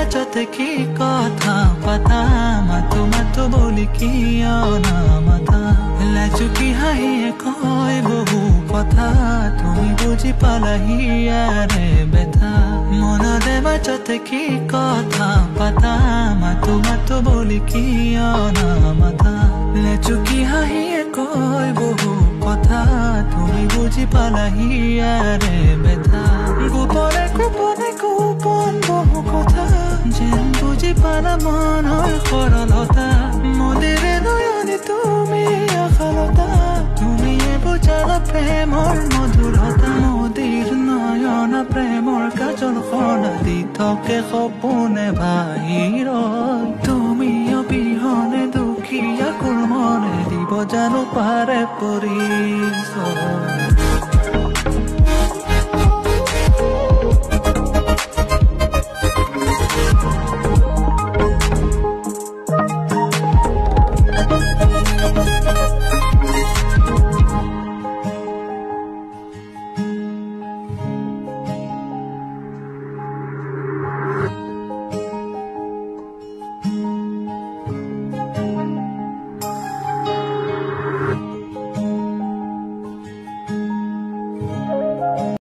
মাজতে কি কথা পাতা মাতো মাতো বুলি কিয় নামাতা লাজুকি হাঁহিয়ে কয় বহু কথা তুমি বুজি পালাহি ইয়াৰে বেথা মনৰে মাজতে কি কথা পাতা মাতো মাতো বুলি কিয় নামাতা লাজুকি হাঁহিয়ে কয় বহু কথা তুমি বুজি পালাহি ইয়াৰে বেথা গোপনে গোপনে গোপন বহু কথা যেন বুজি পালা মনৰ সৰলতা মদিৰে নয়নে তুমি আশালতা তুমিয়ে বুজালা প্ৰেমৰ মধুৰতা মদিৰ নয়ন প্ৰেমৰ কাজল সনাদি থাকে সপোনে বাহিৰত তুমি অবিহনে দুখীয়া কুৰ্মনে দিব জানো পাৰে পৰি